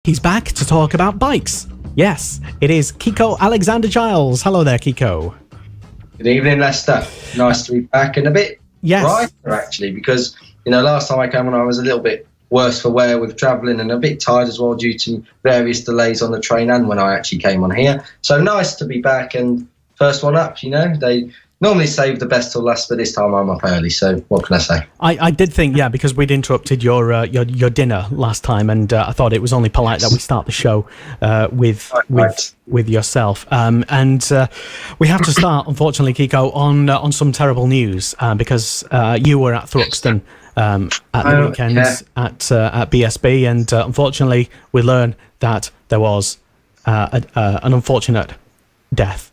He's back to talk about bikes. Yes, it is Kiko Alexander Giles. Hello there, Kiko. Good evening, Lester. Nice to be back, and a bit brighter, actually, because, last time I came on, I was a little bit worse for wear with travelling and a bit tired as well due to various delays on the train and when I actually came on here. So nice to be back, and first one up, they normally save the best till last, but this time I'm up early, so what can I say? I did think, because we'd interrupted your dinner last time, and I thought it was only polite that we start the show with yourself. And we have to start, unfortunately, Kiko, on some terrible news, because you were at Thruxton at the weekends at BSB, and unfortunately we learned that there was an unfortunate death.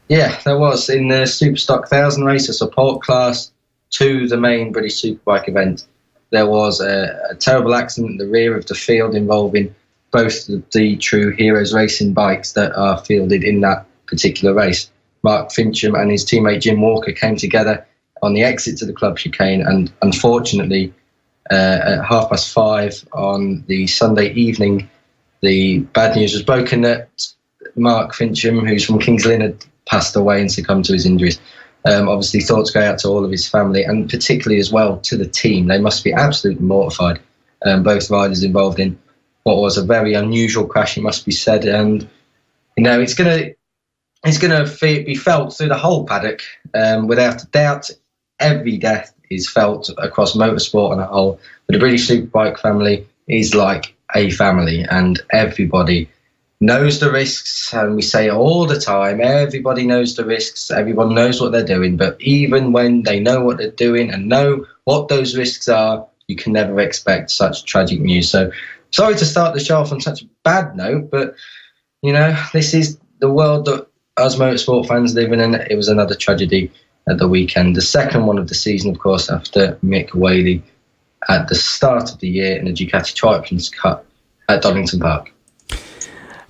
Yeah, there was in the Superstock 1000 race, a support class to the main British Superbike event. There was a terrible accident at the rear of the field involving both the true Heroes racing bikes that are fielded in that particular race. Mark Fincham and his teammate Jim Walker came together on the exit to the club chicane, and unfortunately at 5:30 on the Sunday evening, the bad news was broken that Mark Fincham, who's from Kings Lynn, had passed away and succumbed to his injuries. Obviously, thoughts go out to all of his family, and particularly as well to the team. They must be absolutely mortified. Both riders involved in what was a very unusual crash, it must be said, and it's going to be felt through the whole paddock. Without a doubt, every death is felt across motorsport on a whole. But the British Superbike family is like a family, and everybody knows the risks, and we say it all the time, everybody knows the risks, everyone knows what they're doing, but even when they know what they're doing and know what those risks are, you can never expect such tragic news. So sorry to start the show off on such a bad note, but this is the world that us motorsport fans live in, and it was another tragedy at the weekend, the second one of the season, of course, after Mick Whaley at the start of the year in the Ducati Champions Cup at Donington Park.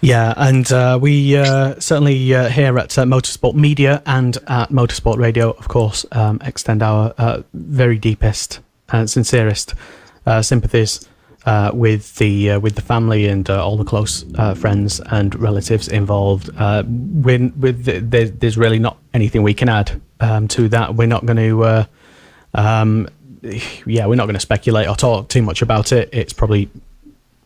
Yeah, and we certainly here at Motorsport Media and at Motorsport Radio, of course, extend our very deepest and sincerest sympathies with the family and all the close friends and relatives involved. There's really not anything we can add to that. We're not going to, we're not going to speculate or talk too much about it. It's probably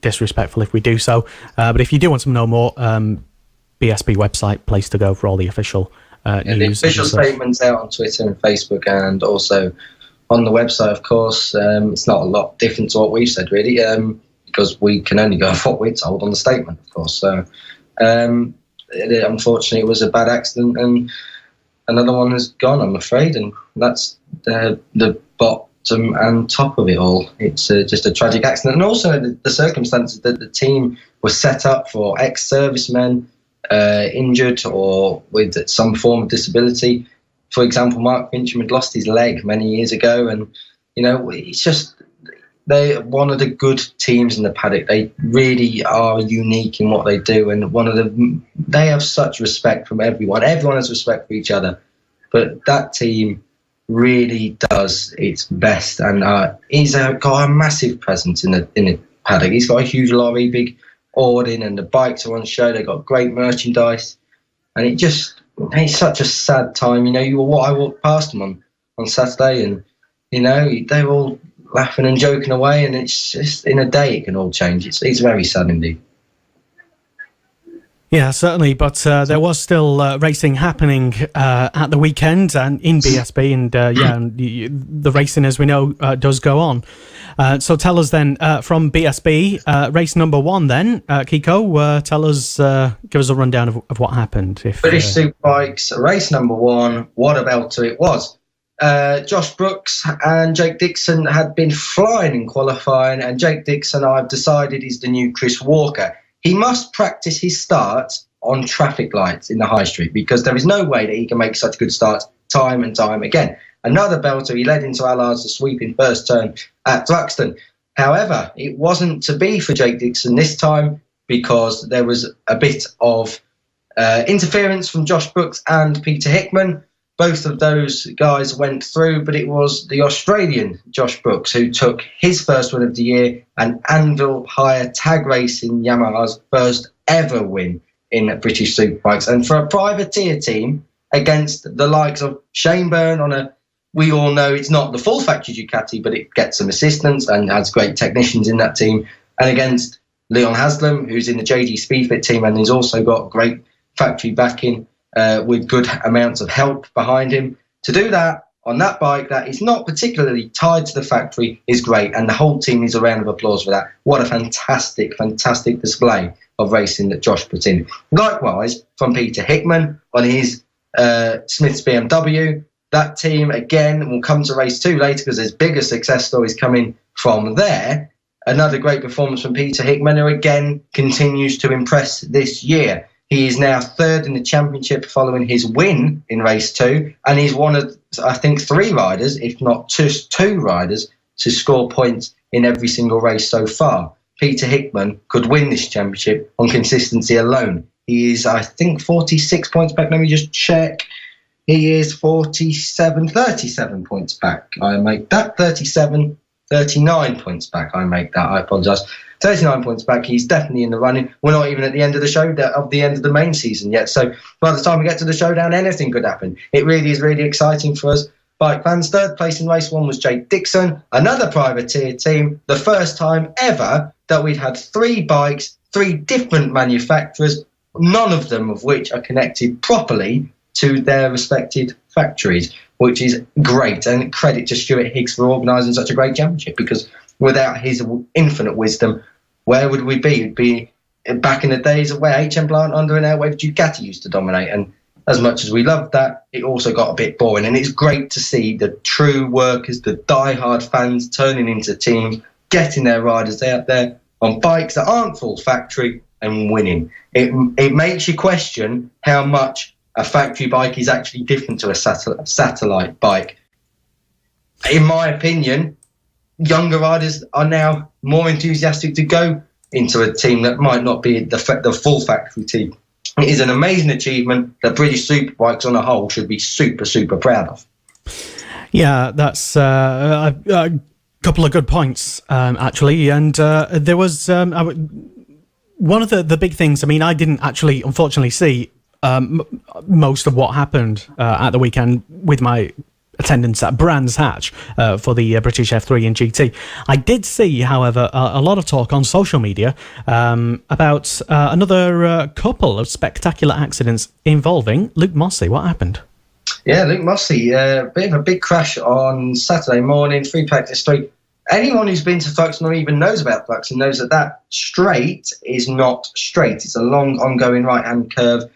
disrespectful if we do so, but if you do want to know more, BSB website, place to go for all the official news. The official statements out on Twitter and Facebook, and also on the website, of course. It's not a lot different to what we've said, really, because we can only go off what we're told on the statement, of course. So unfortunately it was a bad accident, and another one has gone, I'm afraid, and that's the bottom and top of it all. It's just a tragic accident, and also the circumstances that the team was set up for ex-servicemen injured or with some form of disability. For example, Mark Fincham had lost his leg many years ago, and it's just they're one of the good teams in the paddock. They really are unique in what they do, and they have such respect from everyone. Everyone has respect for each other, but that team really does its best, and he's got a massive presence in the paddock. He's got a huge lorry, big awning, and the bikes are on show. They've got great merchandise, and it's such a sad time. I walked past them on Saturday, and they're all laughing and joking away, and it's just in a day it can all change. It's very sad indeed. Yeah, certainly, but there was still racing happening at the weekend and in BSB, and the racing, as we know, does go on. So tell us then, from BSB, race number one then, Kiko, tell us, give us a rundown of what happened. British Superbikes, race number one, what a belter it was. Josh Brooks and Jake Dixon had been flying in qualifying, and Jake Dixon, I've decided, is the new Chris Walker. He must practice his starts on traffic lights in the high street, because there is no way that he can make such good starts time and time again. Another belter, he led into Allard's the sweeping first turn at Thruxton. However, it wasn't to be for Jake Dixon this time, because there was a bit of interference from Josh Brooks and Peter Hickman. both of those guys went through, but it was the Australian Josh Brooks who took his first win of the year and Anvil Hire Tag Racing Yamaha's first ever win in British Superbikes. And for a privateer team against the likes of Shane Byrne on a, we all know it's not the full factory Ducati, but it gets some assistance and has great technicians in that team, and against Leon Haslam, who's in the JG Speedfit team and has also got great factory backing, with good amounts of help behind him. To do that on that bike that is not particularly tied to the factory is great, and the whole team needs a round of applause for that. What a fantastic, fantastic display of racing that Josh put in. Likewise, from Peter Hickman on his Smith's BMW, that team, again, will come to race 2 later because there's bigger success stories coming from there. Another great performance from Peter Hickman, who again continues to impress this year. He is now 3rd in the championship following his win in race 2, and he's one of, I think, 3 riders, if not just 2 riders, to score points in every single race so far. Peter Hickman could win this championship on consistency alone. He is, I think, 46 points back. Let me just check. He is 37 points back. I make that 39 points back. I make that. I apologise. 39 points back. He's definitely in the running. We're not even at the end of the show, of the end of the main season yet. So by the time we get to the showdown, anything could happen. It really is really exciting for us bike fans. 3rd place in race 1 was Jake Dixon, another privateer team. The first time ever that we've had 3 bikes, 3 different manufacturers, none of them of which are connected properly to their respected factories, which is great. And credit to Stuart Higgs for organising such a great championship, because without his infinite wisdom, where would we be? It'd be back in the days of where HM Plant under an airwave Ducati used to dominate. And as much as we loved that, it also got a bit boring. And it's great to see the true workers, the die-hard fans turning into teams, getting their riders out there on bikes that aren't full factory and winning. It makes you question how much a factory bike is actually different to a satellite bike. In my opinion, younger riders are now more enthusiastic to go into a team that might not be the full factory team. It is an amazing achievement that British Superbikes on a whole should be super, super proud of. Yeah, that's a couple of good points, actually. And there was one of the big things. I mean, I didn't actually, unfortunately, see most of what happened at the weekend with my attendance at Brands Hatch for the British F3 and GT. I did see, however, a lot of talk on social media about another couple of spectacular accidents involving Luke Mossey. What happened? Yeah, Luke Mossey, a bit of a big crash on Saturday morning, free practice straight. Anyone who's been to Thruxton or even knows about Thruxton knows that straight is not straight. It's a long, ongoing right-hand curve.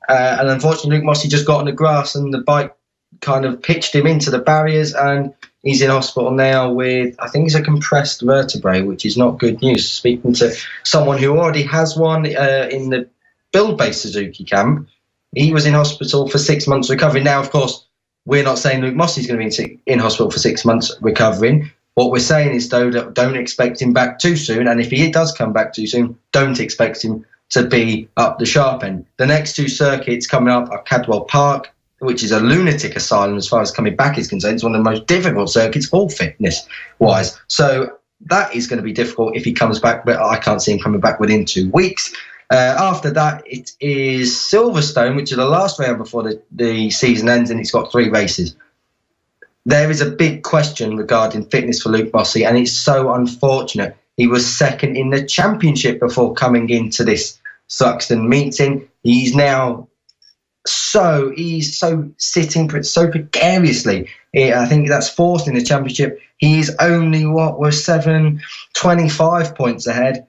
And unfortunately, Luke Mossey just got on the grass and the bike kind of pitched him into the barriers, and he's in hospital now with, I think it's a compressed vertebrae, which is not good news. Speaking to someone who already has one in the build-based Suzuki camp, he was in hospital for 6 months recovering. Now, of course, we're not saying Luke Mossey's going to be in hospital for 6 months recovering. What we're saying is, though, that don't expect him back too soon, and if he does come back too soon, don't expect him to be up the sharp end. The next 2 circuits coming up are Cadwell Park, which is a lunatic asylum as far as coming back is concerned. It's one of the most difficult circuits for fitness-wise. So that is going to be difficult if he comes back, but I can't see him coming back within 2 weeks. After that, it is Silverstone, which is the last round before the season ends, and it's got 3 races. There is a big question regarding fitness for Luke Mossey, and it's so unfortunate. He was 2nd in the championship before coming into this Thruxton meeting. He's now he's sitting so precariously. I think that's 4th in the championship. He's only 25 points ahead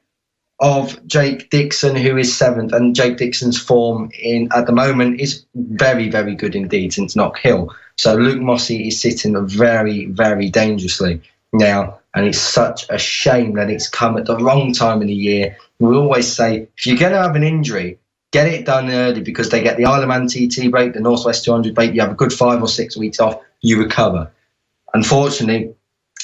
of Jake Dixon, who is 7th, and Jake Dixon's form at the moment is very, very good indeed since Knock Hill. So Luke Mossey is sitting very, very dangerously now, and it's such a shame that it's come at the wrong time of the year. We always say, if you're going to have an injury, get it done early, because they get the Isle of Man TT break, the Northwest 200 break, you have a good 5 or 6 weeks off, you recover. Unfortunately,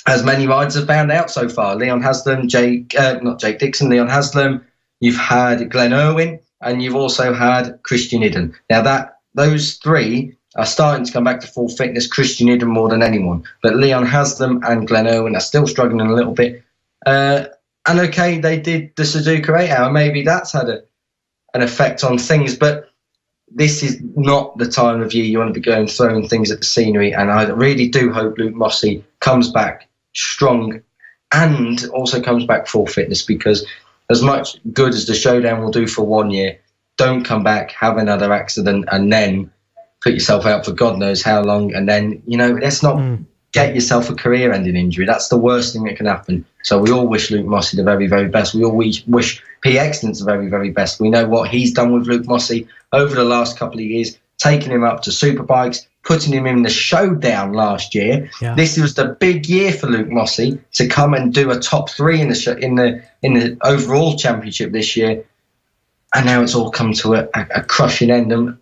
as many riders have found out so far, Leon Haslam, not Jake Dixon, Leon Haslam, you've had Glenn Irwin, and you've also had Christian Idden. Now those 3 are starting to come back to full fitness. Christian Iden more than anyone. But Leon Haslam and Glenn Irwin are still struggling a little bit. And okay, they did the Suzuka 8 Hour. Maybe that's had an effect on things. But this is not the time of year you want to be going throwing things at the scenery. And I really do hope Luke Mossey comes back strong and also comes back full fitness, because as much good as the showdown will do for 1 year, don't come back, have another accident, and then put yourself out for God knows how long. And then, let's not get yourself a career-ending injury. That's the worst thing that can happen. So we all wish Luke Mossey the very, very best. We all wish P. Excellence the very, very best. We know what he's done with Luke Mossey over the last couple of years, taking him up to Superbikes, putting him in the showdown last year. Yeah. This was the big year for Luke Mossey to come and do a top 3 in the overall championship this year, and now it's all come to a crushing end. And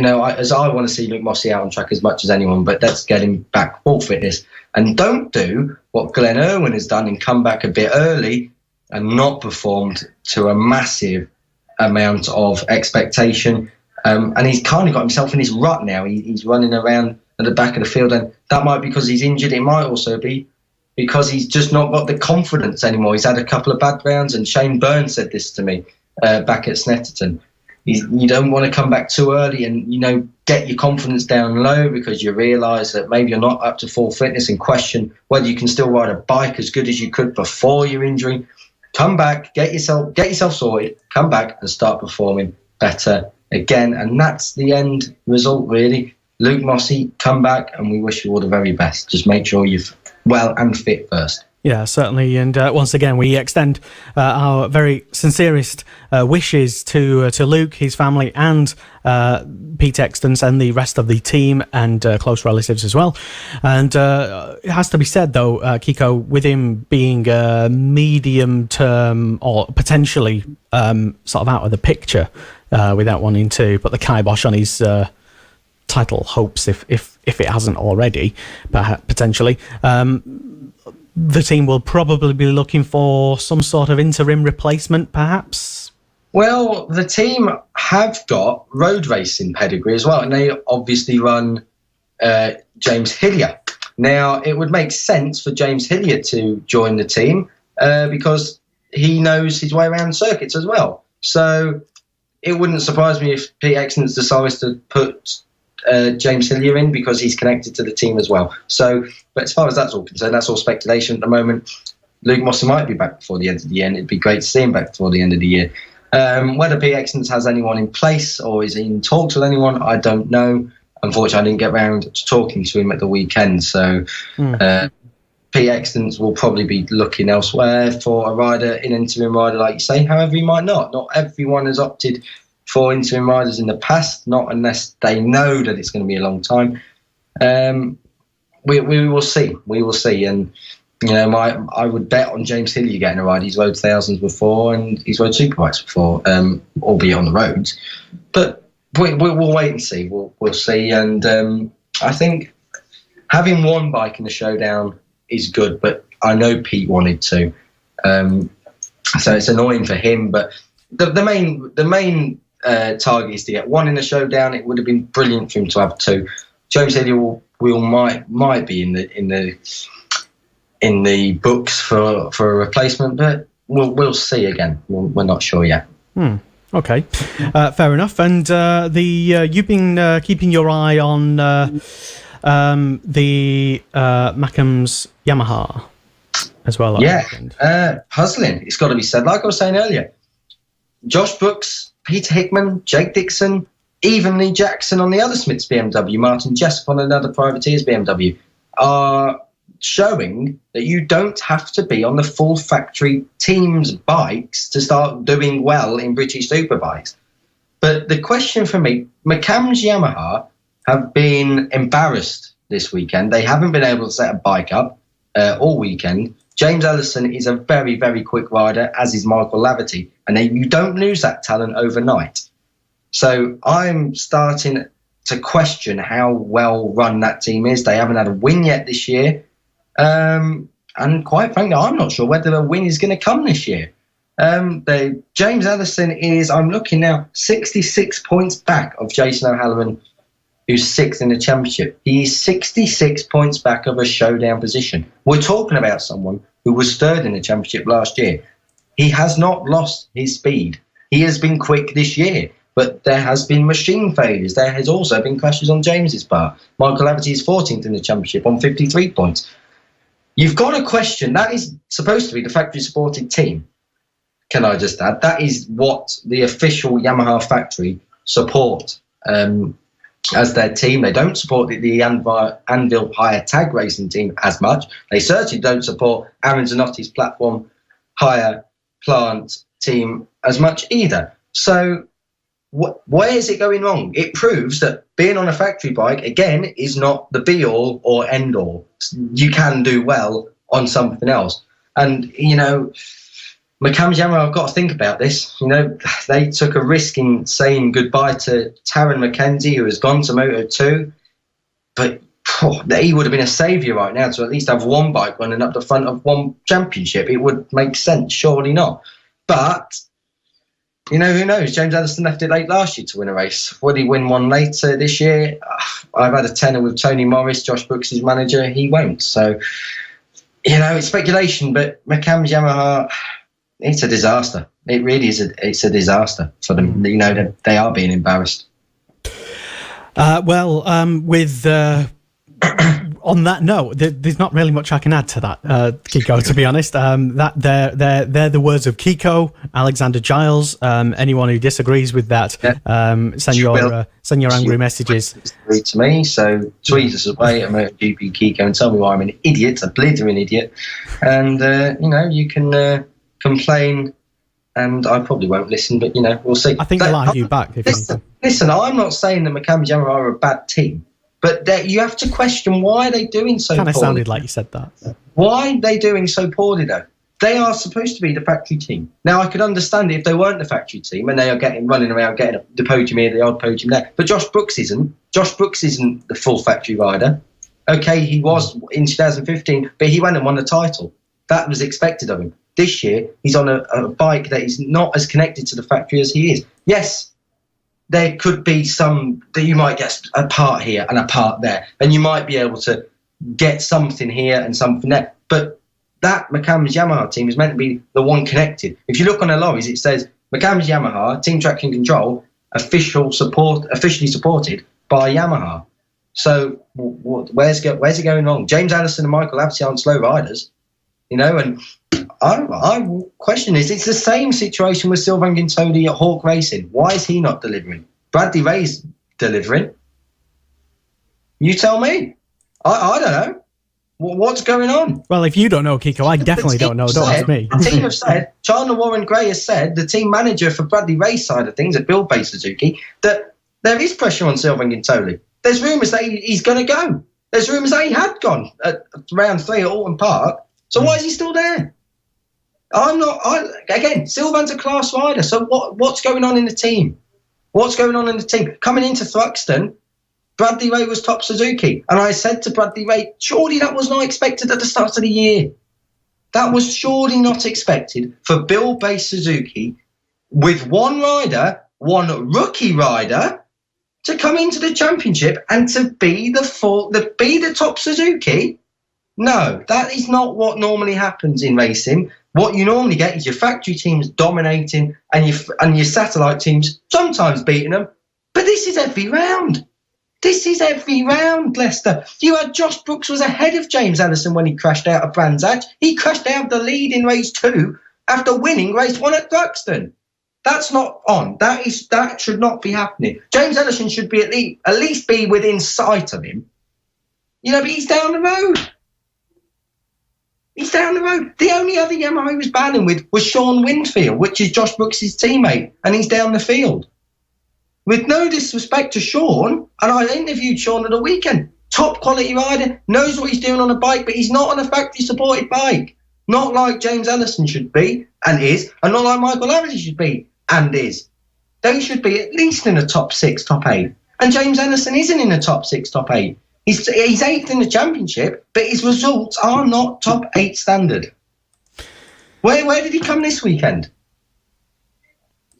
I want to see Luke Mossey out on track as much as anyone, but let's get him back full fitness, and don't do what Glenn Irwin has done and come back a bit early and not performed to a massive amount of expectation. And he's kind of got himself in his rut now. He's running around at the back of the field, and that might be because he's injured. It might also be because he's just not got the confidence anymore. He's had a couple of bad rounds, and Shane Byrne said this to me back at Snetterton. You don't want to come back too early and, get your confidence down low, because you realise that maybe you're not up to full fitness, and question whether you can still ride a bike as good as you could before your injury. Come back, get yourself sorted, come back and start performing better again. And that's the end result, really. Luke Mossey, come back, and we wish you all the very best. Just make sure you're well and fit first. Yeah, certainly. And once again, we extend our very sincerest wishes to Luke, his family, and Pete Extons and the rest of the team, and close relatives as well. And it has to be said, though, Kiko, with him being medium term or potentially sort of out of the picture, without wanting to put the kibosh on his title hopes, if it hasn't already, potentially. The team will probably be looking for some sort of interim replacement, perhaps? Well, the team have got road racing pedigree as well, and they obviously run James Hillier. Now, it would make sense for James Hillier to join the team because he knows his way around circuits as well. So it wouldn't surprise me if Pete Excellence decides to put James Hillier in, because he's connected to the team as well. So, but as far as that's all concerned, that's all speculation at the moment. Luke Mossey might be back before the end of the year, and it'd be great to see him back before the end of the year. Whether Pete Excellence has anyone in place or is in talks with anyone, I don't know. Unfortunately, I didn't get round to talking to him at the weekend, so Pete Excellence will probably be looking elsewhere for a rider, an interim rider, like you say. However, he might not. Not everyone has opted for interim riders in the past, not unless they know that it's going to be a long time. We will see. We will see. And, I would bet on James Hillier getting a ride. He's rode thousands before, and he's rode Superbikes before, albeit on the roads. But we'll wait and see. We'll see. And I think having one bike in the showdown is good, but I know Pete wanted to. So it's annoying for him. But the main target is to get one in the showdown. It would have been brilliant for him to have two. James Hillier might be in the books for a replacement, but we'll see again. We're not sure yet. Okay, fair enough. And you've been keeping your eye on the Mackham's Yamaha as well. Yeah, puzzling. It's got to be said. Like I was saying earlier, Josh Brooks, Peter Hickman, Jake Dixon, even Lee Jackson on the other Smith's BMW, Martin Jessup on another privateer's BMW, are showing that you don't have to be on the full factory team's bikes to start doing well in British Superbikes. But the question for me, McCann's Yamaha have been embarrassed this weekend. They haven't been able to set a bike up all weekend. James Ellison is a very, very quick rider, as is Michael Laverty, and you don't lose that talent overnight. So I'm starting to question how well run that team is. They haven't had a win yet this year. And quite frankly, I'm not sure whether a win is going to come this year. James Ellison is, I'm looking now, 66 points back of Jason O'Halloran who's 6th in the championship. He is 66 points back of a showdown position. We're talking about someone who was 3rd in the championship last year. He has not lost his speed. He has been quick this year, but there has been machine failures. There has also been crashes on James's part. Michael Laverty is 14th in the championship on 53 points. You've got to question, that is supposed to be the factory-supported team. Can I just add? That is what the official Yamaha factory support as their team. They don't support the Anvil Hire Tag Racing team as much. They certainly don't support Aaron Zanotti's Platform Hire Plant team as much either. So where is it going wrong? It proves that being on a factory bike, again, is not the be-all or end-all. You can do well on something else. And, you know, McCams Yamaha have got to think about this. You know, they took a risk in saying goodbye to Taron McKenzie, who has gone to Moto2. But he would have been a saviour right now to at least have one bike running up the front of one championship. It would make sense, surely not. But, you know, who knows? James Ellison left it late last year to win a race. Would he win one later this year? I've had a tenner with Tony Morris, Josh Brooks' manager. He won't. So, you know, it's speculation, but McCams Yamaha, it's a disaster. It really is. It's a disaster for them. You know, they are being embarrassed. With on that note, there's not really much I can add to that, Kiko. To be honest, that they're the words of Kiko Alexander Giles. Anyone who disagrees with that, send your angry messages. To me, so tweet us away at MotoGP Kiko and tell me why I'm an idiot, a blithering idiot, and you know, you can complain, and I probably won't listen, but you know, we'll see. I think they'll argue back. Listen, I'm not saying that McCams Yamaha are a bad team. But you have to question, why are they doing so poorly? Kind of sounded like you said that. Why are they doing so poorly, though? They are supposed to be the factory team. Now, I could understand it if they weren't the factory team and they are running around getting the podium here, the odd podium there. But Josh Brooks isn't. Josh Brooks isn't the full factory rider. Okay, he was in 2015, but he went and won the title. That was expected of him. This year, he's on a bike that is not as connected to the factory as he is. Yes, there could be some that you might get a part here and a part there, and you might be able to get something here and something there. But that McCams Yamaha team is meant to be the one connected. If you look on the lorries, it says McCams Yamaha, Team Traction Control, officially supported by Yamaha. So where's it going wrong? James Allison and Michael Laverty aren't slow riders, you know, and I question this. It's the same situation with Sylvain Guintoli at Hawk Racing. Why is he not delivering? Bradley Ray's delivering. You tell me. I don't know. What's going on? Well, if you don't know, Kiko, I definitely don't know. Don't ask me. The team have said, Chandler Warren Gray has said, the team manager for Bradley Ray's side of things at Bill Bay Suzuki, that there is pressure on Sylvain Guintoli. There's rumours that he's going to go. There's rumours that he had gone at round 3 at Alton Park. So why is he still there? Again, Sylvain's a class rider. So what's going on in the team? What's going on in the team? Coming into Thruxton, Bradley Ray was top Suzuki. And I said to Bradley Ray, surely that was not expected at the start of the year. That was surely not expected for Bill Bay Suzuki with one rider, one rookie rider, to come into the championship and to be the top Suzuki. No, that is not what normally happens in racing. What you normally get is your factory teams dominating and your satellite teams sometimes beating them. But this is every round. This is every round, Lester. You had Josh Brooks was ahead of James Ellison when he crashed out of Brands Hatch. He crashed out of the lead in race 2 after winning race 1 at Thruxton. That's not on. That should not be happening. James Ellison should be at least be within sight of him. You know, but he's down the road. He's down the road. The only other Yamaha he was battling with was Sean Winfield, which is Josh Brooks' teammate, and he's down the field. With no disrespect to Sean, and I interviewed Sean at the weekend, top quality rider, knows what he's doing on a bike, but he's not on a factory-supported bike. Not like James Ellison should be, and is, and not like Michael Laverty should be, and is. They should be at least in the top 6, top 8. And James Ellison isn't in the top 6, top 8. He's 8th in the championship, but his results are not top 8 standard. Where did he come this weekend?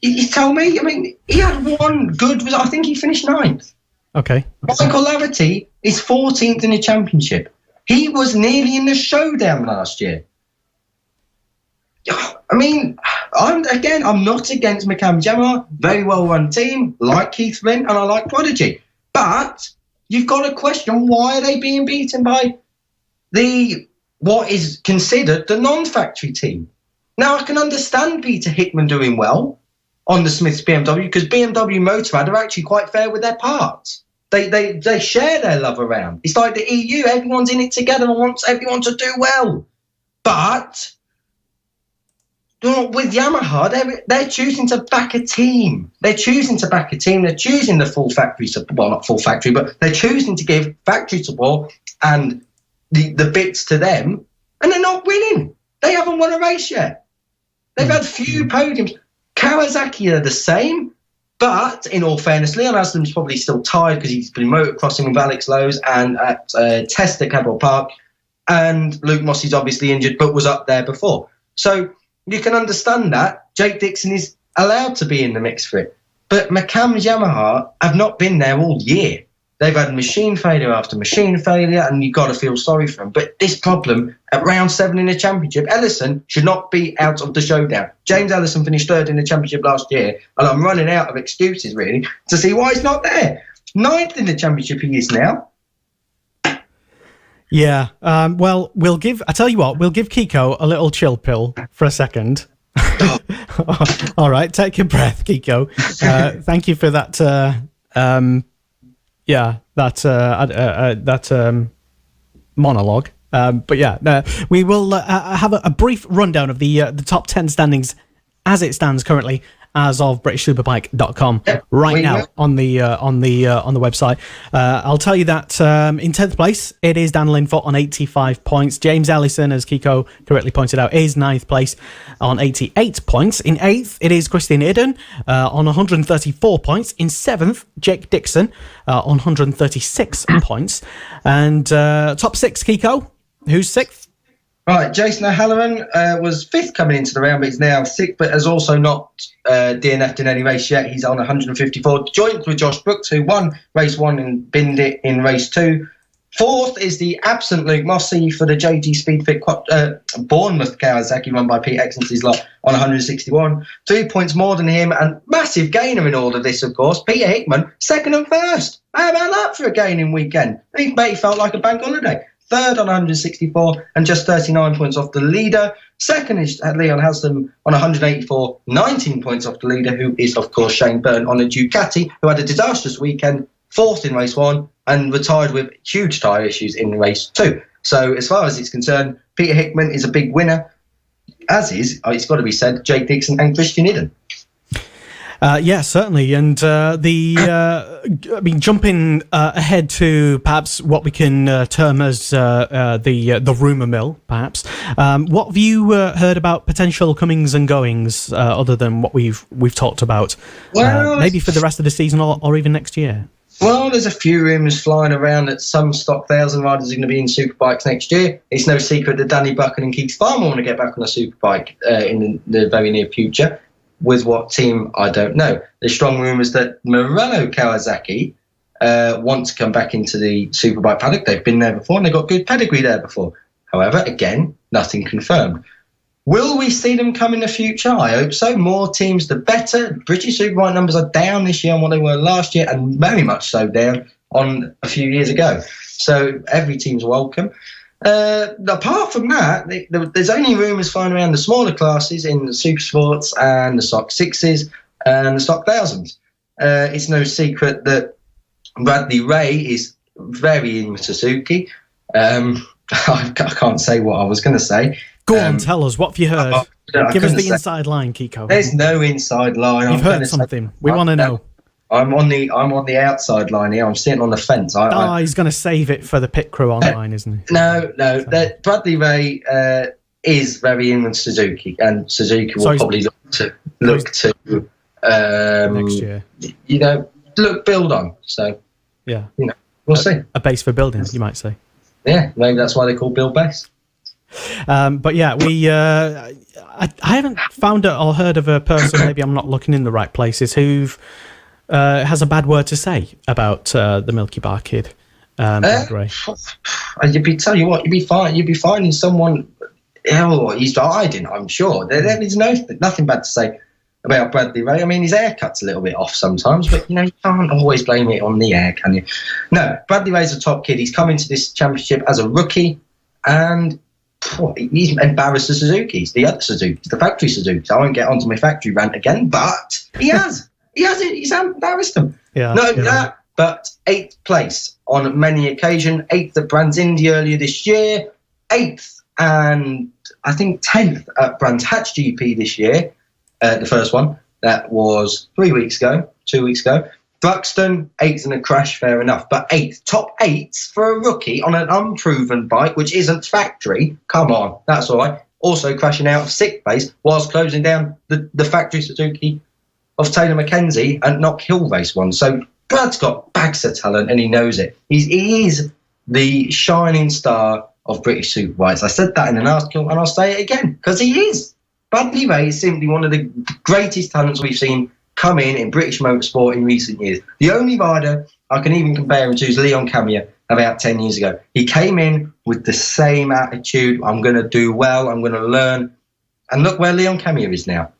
You tell me. I mean, he had one good result. I think he finished 9th. Okay. Michael Laverty is 14th in the championship. He was nearly in the showdown last year. I mean, I'm not against McCann Yamaha. Very well run team, like Keith Flint, and I like Prodigy. But you've got to question, why are they being beaten by what is considered the non-factory team? Now, I can understand Peter Hickman doing well on the Smiths BMW, because BMW Motorrad are actually quite fair with their parts. They share their love around. It's like the EU, everyone's in it together and wants everyone to do well. But with Yamaha, they're choosing to back a team. They're choosing the full factory support. Well, not full factory, but they're choosing to give factory support and the bits to them, and they're not winning. They haven't won a race yet. They've had few podiums. Kawasaki are the same, but in all fairness, Leon Aslam's probably still tired because he's been motocrossing with Alex Lowe's and at Test at Cadwell Park, and Luke Mossey's obviously injured but was up there before. So you can understand that. Jake Dixon is allowed to be in the mix for it. But McCann's Yamaha have not been there all year. They've had machine failure after machine failure, and you've got to feel sorry for them. But this problem, at round 7 in the championship, Ellison should not be out of the showdown. James Ellison finished 3rd in the championship last year, and I'm running out of excuses, really, to see why he's not there. 9th in the championship he is now. Yeah, well, we'll give Kiko a little chill pill for a second. All right, take a breath, Kiko. Thank you for that. Monologue. But yeah, we will have a brief rundown of the top 10 standings as it stands currently, as of BritishSuperbike.com right now on the website. I'll tell you that in 10th place it is Dan Linfoot on 85 points. James Ellison, as Kiko correctly pointed out, is 9th place on 88 points. In 8th it is Christian Idden on 134 points. In 7th, Jake Dixon on 136 points. And top 6, Kiko, who's 6th? Right, Jason O'Halloran was 5th coming into the round, but he's now 6th, but has also not DNF'd in any race yet. He's on 154, joint with Josh Brooks, who won race 1 and binned it in race 2. 4th is the absent Luke Mossey for the JG Speedfit Bournemouth Kawasaki, run by Pete Excellency's lot, on 161. 3 points more than him, and massive gainer in all of this, of course, Peter Hickman, 2nd and 1st. How about that for a gaining weekend? He felt like a bank holiday. 3rd on 164 and just 39 points off the leader. 2nd is Leon Haslam on 184, 19 points off the leader, who is, of course, Shane Byrne on a Ducati, who had a disastrous weekend, 4th in race 1 and retired with huge tyre issues in race 2. So as far as it's concerned, Peter Hickman is a big winner, as is, it's got to be said, Jake Dixon and Christian Idden. Yeah, certainly. And jumping ahead to perhaps what we can term as the rumour mill, perhaps. What have you heard about potential comings and goings, other than what we've talked about? Well, maybe for the rest of the season or even next year? Well, there's a few rumours flying around that some stock 1,000 riders are going to be in Superbikes next year. It's no secret that Danny Buchan and Keith Farmer want to get back on a Superbike in the very near future. With what team, I don't know. There's strong rumours that Morello Kawasaki want to come back into the Superbike paddock. They've been there before and they've got good pedigree there before. However, again, nothing confirmed. Will we see them come in the future? I hope so. More teams, the better. British Superbike numbers are down this year on what they were last year, and very much so down on a few years ago. So every team's welcome. Apart from that, there's only rumours flying around the smaller classes in the Super Sports and the Stock 6s and the Stock 1000s. It's no secret that Bradley Ray is very in with Suzuki. I can't say what I was going to say. Go on, tell us. What have you heard? Give us the inside line, Kiko. There's no inside line. You've heard something. We want to know. I'm on the outside line here. I'm sitting on the fence. He's going to save it for the pit crew online, isn't he? No. Bradley Ray is very in with Suzuki, and Suzuki will probably look to next year. Build on. So yeah, we'll see. A base for building, you might say. Yeah, maybe that's why they call Build Base. But yeah, I haven't found or heard of a person. Maybe I'm not looking in the right places. Who've has a bad word to say about the Milky Bar Kid, Brad Ray? You'd be fine. You'd be finding someone. He's hiding, I'm sure. There is nothing bad to say about Bradley Ray. I mean, his haircut's a little bit off sometimes, but you can't always blame it on the hair, can you? No, Bradley Ray's a top kid. He's come into this championship as a rookie, and he's embarrassed the Suzukis, the other Suzukis, the factory Suzukis. I won't get onto my factory rant again, but he has. He's embarrassed them. But 8th place on many occasions. 8th at Brands Indy earlier this year. 8th and I think 10th at Brands Hatch GP this year. The first one. That was 2 weeks ago. Thruxton, 8th in a crash, fair enough. But 8th, top 8th for a rookie on an unproven bike, which isn't factory. Come on, that's all right. Also crashing out of 6th place whilst closing down the factory Suzuki of Taylor Mackenzie and Knock Hill race one. So Brad's got bags of talent and he knows it. He is the shining star of British Superbikes. I said that in an article and I'll say it again because he is. Bradley Ray is simply one of the greatest talents we've seen come in British motorsport in recent years. The only rider I can even compare him to is Leon Camier about 10 years ago. He came in with the same attitude. I'm going to do well. I'm going to learn. And look where Leon Camier is now.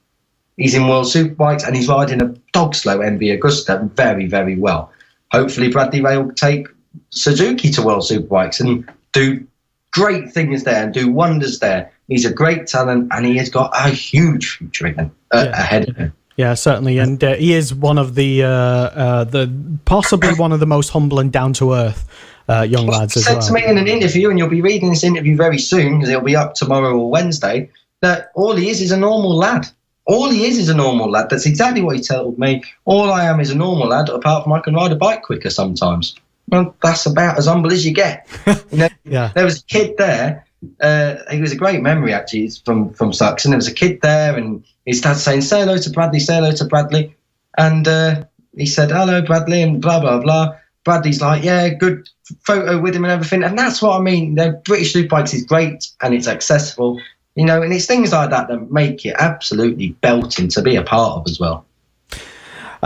He's in World Superbikes and he's riding a dog slow MV Augusta very, very well. Hopefully Bradley Ray will take Suzuki to World Superbikes and do great things there and do wonders there. He's a great talent and he has got a huge future ahead of him. Yeah, certainly, and he is one of the possibly one of the most humble and down to earth young lads as well. Said to me in an interview, and you'll be reading this interview very soon because it'll be up tomorrow or Wednesday. That all he is a normal lad. All he is a normal lad. That's exactly what he told me. All I am is a normal lad, apart from I can ride a bike quicker sometimes. Well, that's about as humble as you get. Yeah. There was a kid there. He was a great memory actually. He's from Thruxton. There was a kid there, and his dad saying, "Say hello to Bradley," and he said, "Hello, Bradley," and blah blah blah. Bradley's like, "Yeah, good photo with him and everything," and that's what I mean. The British Superbikes is great and it's accessible, and it's things like that that make it absolutely belting to be a part of as well.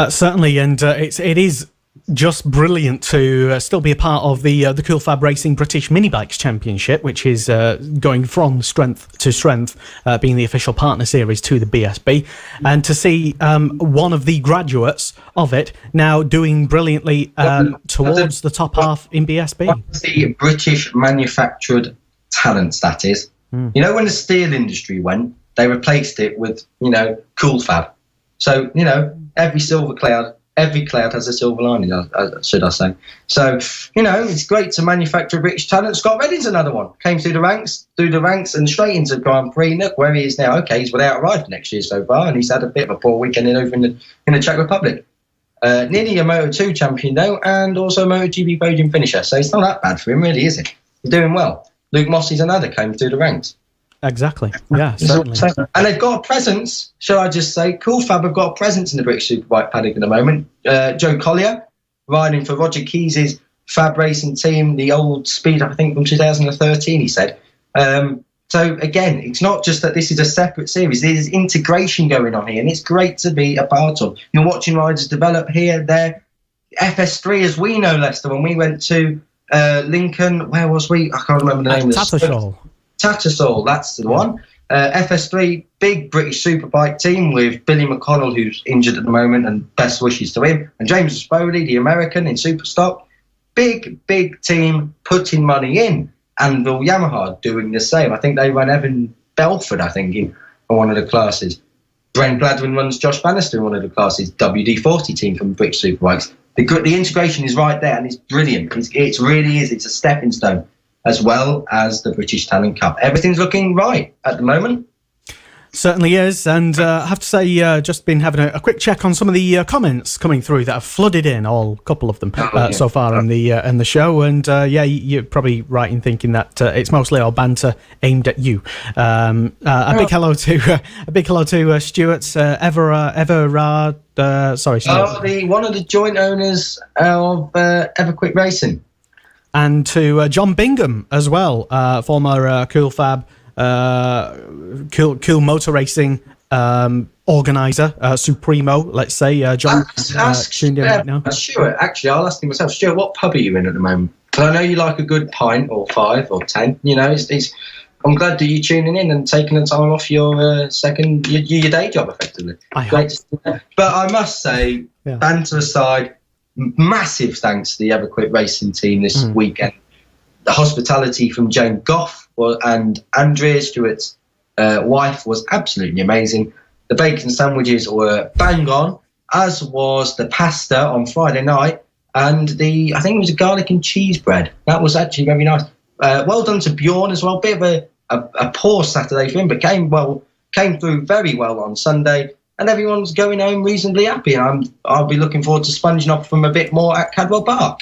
Certainly, and it is just brilliant to still be a part of the Cool Fab Racing British Mini Bikes Championship, which is going from strength to strength, being the official partner series to the BSB, and to see one of the graduates of it now doing brilliantly towards the top half in BSB. What's the British manufactured talents, that is? When the steel industry went, they replaced it with, Cool Fab. So, every cloud has a silver lining, should I say. So, it's great to manufacture British talent. Scott Redding's another one. Came through the ranks and straight into Grand Prix. Look where he is now. Okay, he's without a ride for next year so far, and he's had a bit of a poor weekend over in the Czech Republic. Nearly a Moto2 champion, though, and also a MotoGP podium finisher. So it's not that bad for him, really, is it? He's doing well. Luke Mossey's another, came through the ranks. Exactly. Yeah, certainly. And they've got a presence, shall I just say. Cool Fab have got a presence in the British Superbike paddock at the moment. Joe Collier, riding for Roger Keyes' Fab Racing team, the old speed, I think, from 2013, he said. So, again, it's not just that this is a separate series. There's integration going on here, and it's great to be a part of. You're watching riders develop here, there. FS3, as we know, Leicester, when we went to Lincoln, where was we? I can't remember the name of the Tattersall, that's the one. FS3, big British Superbike team with Billy McConnell, who's injured at the moment, and best wishes to him. And James Spoley, the American in Superstock. Big team putting money in. Anvil Yamaha doing the same. I think they run Evan Belford, in one of the classes. Brent Gladwin runs Josh Bannister in one of the classes. WD-40 team from British Superbikes. The integration is right there, and it's brilliant. It really is. It's a stepping stone, as well as the British Talent Cup. Everything's looking right at the moment. Certainly is, and I have to say, just been having a quick check on some of the comments coming through that have flooded in, a couple of them so far in the show, and you're probably right in thinking that it's mostly all banter aimed at you. A big hello to Stuart Everard. Sorry, Stuart. One of the joint owners of Everquick Racing. And to John Bingham as well, former Cool Fab, Cool Motor Racing organizer, Supremo, let's say, John, tuned in right now. Stuart, actually, I'll ask him myself. Stuart, what pub are you in at the moment? Because I know you like a good pint or 5 or 10. You know, I'm glad that you're tuning in and taking the time off your your day job, effectively. Great to see that. But I must say, banter aside, massive thanks to the Everquit Racing team this weekend. The hospitality from Jane Goff and Andrea Stewart's wife was absolutely amazing. The bacon sandwiches were bang on, as was the pasta on Friday night, and I think it was a garlic and cheese bread. That was actually very nice. Well done to Bjorn as well. Bit of a poor Saturday for him, but came through very well on Sunday, and everyone's going home reasonably happy. And I'll be looking forward to sponging off from a bit more at Cadwell Park.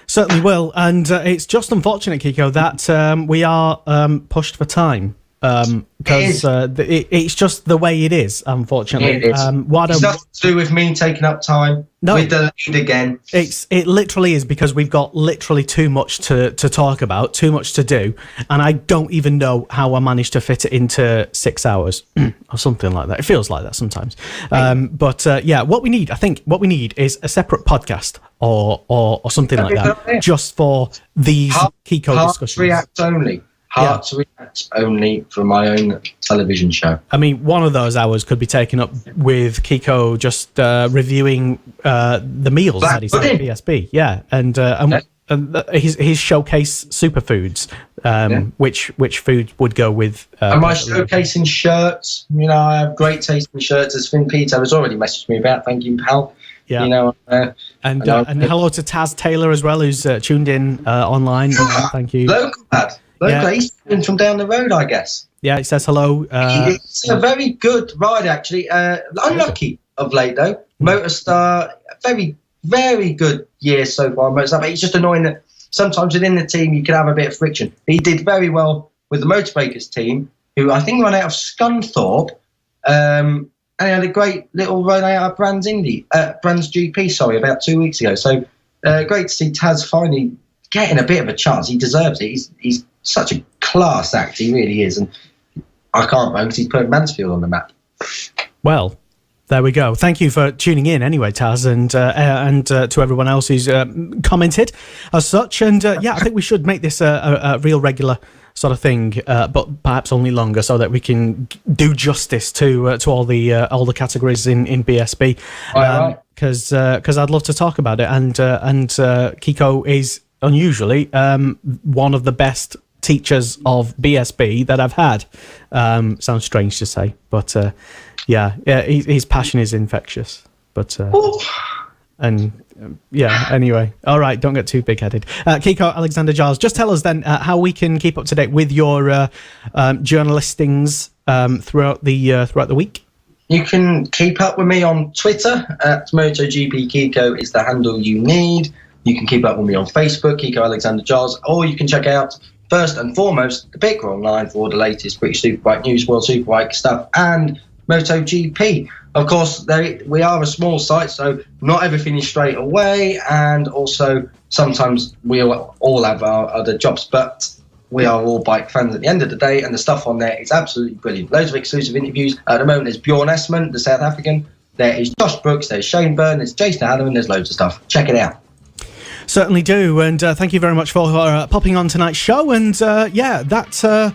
Certainly will, and it's just unfortunate, Kiko, that we are pushed for time. Because it's just the way it is, unfortunately. It is. It's nothing to do with me taking up time with the lead again. It literally is because we've got literally too much to talk about, too much to do, and I don't even know how I managed to fit it into 6 hours or something like that. It feels like that sometimes. But what we need is a separate podcast or something like that, just for these Kiko discussions. React only. To react only for my own television show. I mean, one of those hours could be taken up with Kiko just reviewing the meals that he's at BSB. Yeah, and his showcase superfoods. Which food would go with? Am I showcasing shirts? You know, I have great taste in shirts, as Finn Peter has already messaged me about. Thank you, pal. Yeah, you know, and hello to Taz Taylor as well, who's tuned in online. Thank you. Local lad. He's from down the road, I guess. Yeah, he says hello. It's a very good ride, actually. Unlucky of late, though. Motorstar, very, very good year so far. Motorstar, but it's just annoying that sometimes within the team you can have a bit of friction. He did very well with the Motorbakers team, who I think ran out of Scunthorpe, and he had a great little run out of Brands GP, about 2 weeks ago. So great to see Taz finally getting a bit of a chance. He deserves it. He's such a class act, he really is, and I can't blame because he's put Mansfield on the map. Well, there we go. Thank you for tuning in anyway, Taz, and to everyone else who's commented as such. And I think we should make this a real regular sort of thing, but perhaps only longer, so that we can do justice to all the categories in BSB. Because I'd love to talk about it, and Kiko is unusually one of the best teachers of BSB that I've had. Sounds strange to say, but his passion is infectious. But anyway, all right, don't get too big-headed. Kiko Alexander Giles, just tell us then how we can keep up to date with your journalistings throughout the week. You can keep up with me on Twitter at MotoGP Kiko is the handle you need. You can keep up with me on Facebook, Kiko Alexander Giles, or you can check out, first and foremost, the Picker Online for all the latest British Superbike news, World Superbike stuff, and MotoGP. Of course, we are a small site, so not everything is straight away, and also sometimes we all have our other jobs, but we are all bike fans at the end of the day, and the stuff on there is absolutely brilliant. Loads of exclusive interviews. At the moment, there's Bjorn Esmond, the South African. There is Josh Brooks, there's Shane Byrne, there's Jason Halloran, there's loads of stuff. Check it out. Certainly do, and thank you very much for popping on tonight's show. And that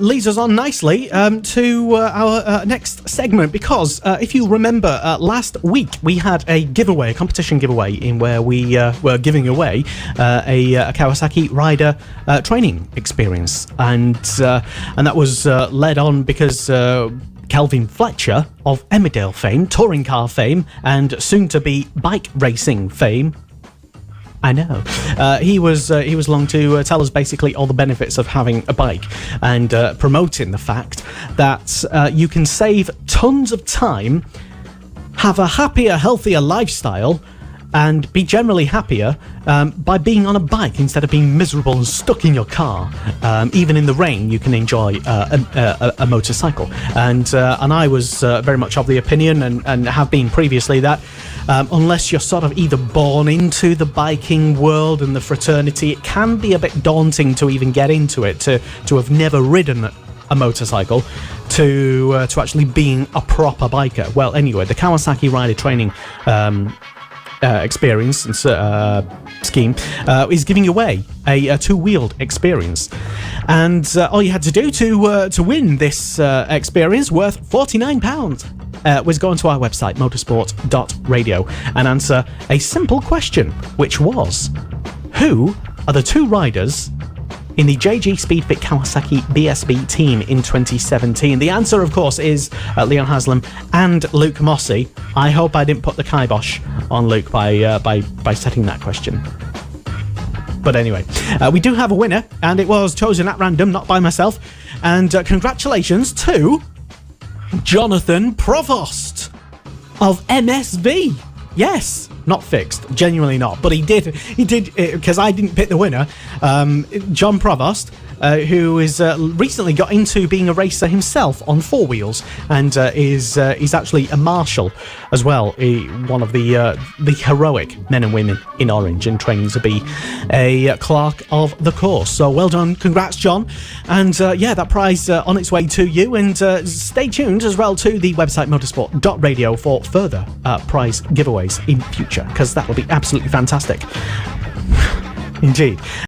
leads us on nicely to our next segment, because if you remember, last week we had a competition giveaway, in where we were giving away a Kawasaki rider training experience, and that was led on because Kelvin Fletcher of Emmerdale fame, touring car fame, and soon to be bike racing fame. I know. He was along to tell us basically all the benefits of having a bike, and promoting the fact that you can save tons of time, have a happier, healthier lifestyle, and be generally happier by being on a bike instead of being miserable and stuck in your car. Even in the rain, you can enjoy a motorcycle. And I was very much of the opinion, and have been previously, that unless you're sort of either born into the biking world and the fraternity, it can be a bit daunting to even get into it, to have never ridden a motorcycle, to actually being a proper biker. Well, anyway, the Kawasaki Rider Training experience and scheme is giving away a two-wheeled experience, and all you had to do to win this experience worth £49 was go onto our website motorsport.radio and answer a simple question, which was, who are the two riders in the JG Speedfit Kawasaki BSB team in 2017? The answer, of course, is Leon Haslam and Luke Mossey. I hope I didn't put the kibosh on Luke by setting that question. But anyway, we do have a winner, and it was chosen at random, not by myself. And congratulations to Jonathan Provost of MSV. Yes, not fixed, genuinely not, but he did, because I didn't pick the winner. John Provost, who is recently got into being a racer himself on four wheels, and is actually a marshal as well, one of the heroic men and women in orange, and training to be a clerk of the course. So well done, congrats, John, and that prize on its way to you. And stay tuned as well to the website motorsport.radio for further prize giveaways in future, because that will be absolutely fantastic. Indeed.